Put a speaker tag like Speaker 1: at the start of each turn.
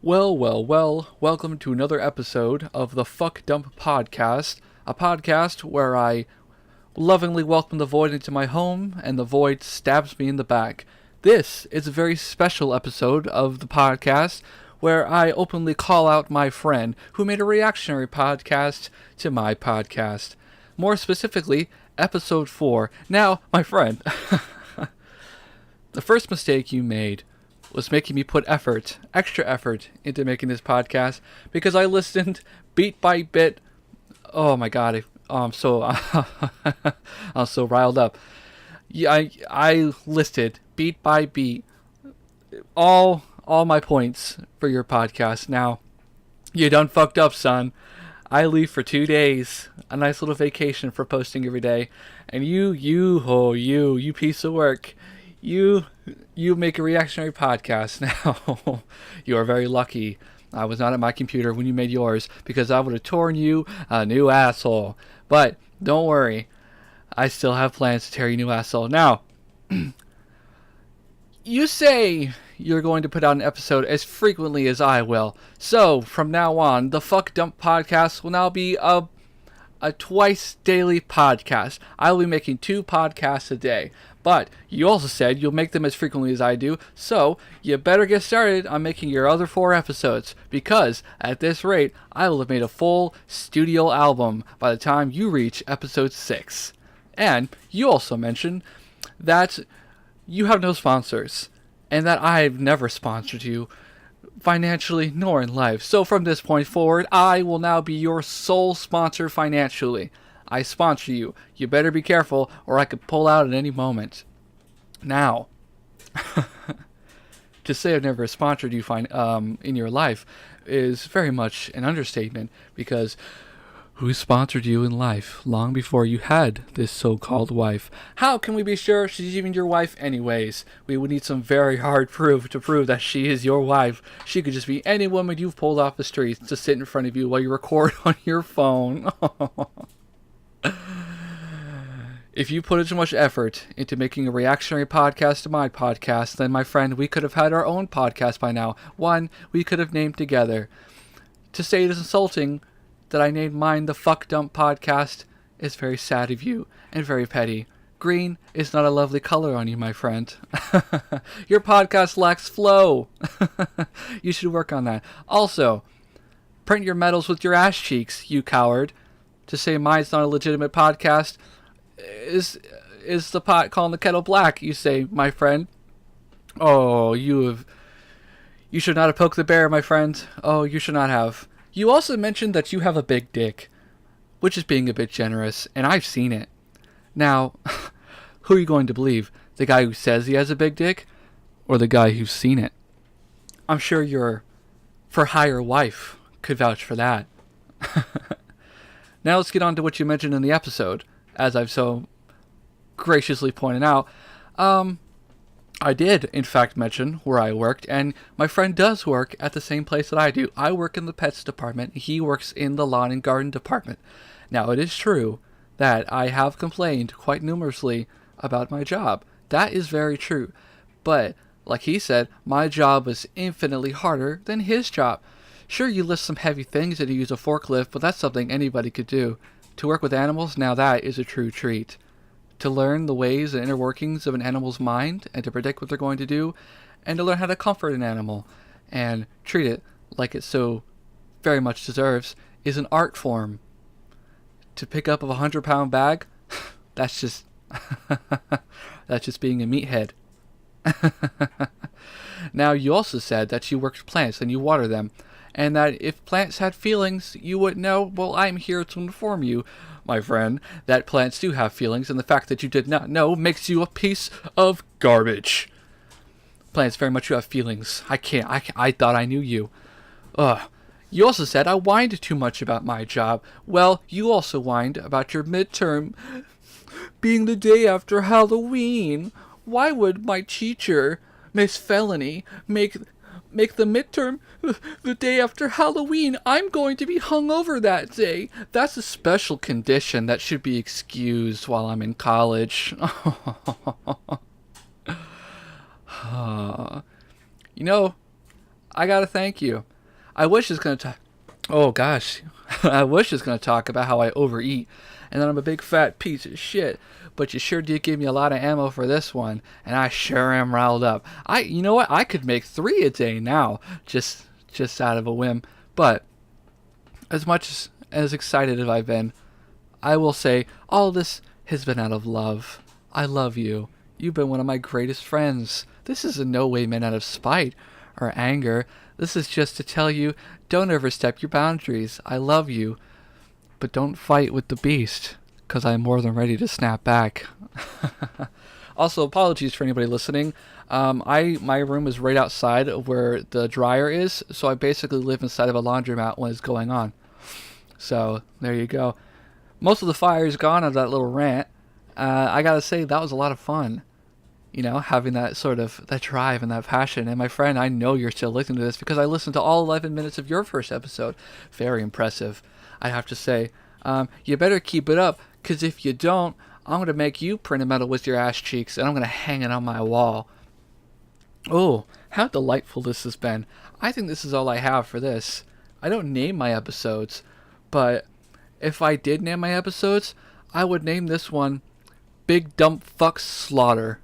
Speaker 1: Well, welcome to another episode of the Fuck Dump Podcast, a podcast where I lovingly welcome the void into my home and the void stabs me in the back. This is a very special episode of the podcast where I openly call out my friend who made a reactionary podcast to my podcast. More specifically, episode 4. Now, my friend, the first mistake you made was making me put extra effort, into making this podcast because I listened beat by bit. Oh my god, I'm so I'm so riled up. Yeah, I listed beat by beat all my points for your podcast. Now, you done fucked up, son. I leave for 2 days, a nice little vacation for posting every day, and you piece of work. You make a reactionary podcast now. You are very lucky I was not at my computer when you made yours, because I would have torn you a new asshole. But don't worry, I still have plans to tear you a new asshole. Now, you say you're going to put out an episode as frequently as I will. So, from now on, the Fuck Dump Podcast will now be a twice daily podcast. I will be making 2 podcasts a day. But you also said you'll make them as frequently as I do, so you better get started on making your other 4 episodes, because at this rate, I will have made a full studio album by the time you reach episode 6. And you also mentioned that you have no sponsors, and that I've never sponsored you financially nor in life. So from this point forward, I will now be your sole sponsor financially. I sponsor you. You better be careful, or I could pull out at any moment. Now, to say I've never sponsored you in your life is very much an understatement, because who sponsored you in life long before you had this so-called wife? How can we be sure she's even your wife anyways? We would need some very hard proof to prove that she is your wife. She could just be any woman you've pulled off the streets to sit in front of you while you record on your phone. If you put as much effort into making a reactionary podcast to my podcast, then, my friend, we could have had our own podcast by now. One we could have named together. To say it is insulting that I named mine the Fuck Dump Podcast is very sad of you and very petty. Green is not a lovely color on you, my friend. Your podcast lacks flow. You should work on that. Also, print your medals with your ass cheeks, you coward. To say mine's not a legitimate podcast is the pot calling the kettle black, you say, my friend. Oh, you should not have poked the bear, my friend. Oh, you should not have. You also mentioned that you have a big dick, which is being a bit generous, and I've seen it. Now, who are you going to believe? The guy who says he has a big dick, or the guy who's seen it? I'm sure your for-hire wife could vouch for that. Now let's get on to what you mentioned in the episode. As I've so graciously pointed out, I did, in fact, mention where I worked, and my friend does work at the same place that I do. I work in the pets department. He works in the lawn and garden department. Now, it is true that I have complained quite numerously about my job. That is very true. But, like he said, my job was infinitely harder than his job. Sure, you lift some heavy things and you use a forklift, but that's something anybody could do. To work with animals, now that is a true treat. To learn the ways and inner workings of an animal's mind, and to predict what they're going to do, and to learn how to comfort an animal, and treat it like it so very much deserves, is an art form. To pick up a 100-pound bag, that's just that's just being a meathead. Now, you also said that you work with plants and you water them, and that if plants had feelings, you would know. Well, I'm here to inform you, my friend, that plants do have feelings, and the fact that you did not know makes you a piece of garbage. Plants very much do have feelings. I thought I knew you. You also said I whined too much about my job. Well, you also whined about your midterm being the day after Halloween. Why would my teacher, Miss Felony, make the midterm the day after Halloween? I'm going to be hungover that day. That's a special condition that should be excused while I'm in college. You know, I gotta thank you. I wish it's gonna talk. Oh gosh, I wish it's gonna talk about how I overeat, and that I'm a big fat piece of shit. But you sure did give me a lot of ammo for this one, and I sure am riled up. You know what? I could make 3 a day now, just out of a whim. But as much as excited as I've been, I will say all this has been out of love. I love you. You've been one of my greatest friends. This is in no way meant out of spite or anger. This is just to tell you, don't overstep your boundaries. I love you, but don't fight with the beast, because I'm more than ready to snap back. Also, apologies for anybody listening. My room is right outside of where the dryer is, so I basically live inside of a laundromat when it's going on. So there you go. Most of the fire is gone of that little rant. I gotta say that was a lot of fun. You know, having that sort of that drive and that passion. And my friend, I know you're still listening to this because I listened to all 11 minutes of your first episode. Very impressive, I have to say. You better keep it up, because if you don't, I'm gonna make you print a medal with your ass cheeks, and I'm gonna hang it on my wall. Oh, how delightful this has been. I think this is all I have for this. I don't name my episodes, but if I did name my episodes, I would name this one Big Dump Fuck Slaughter.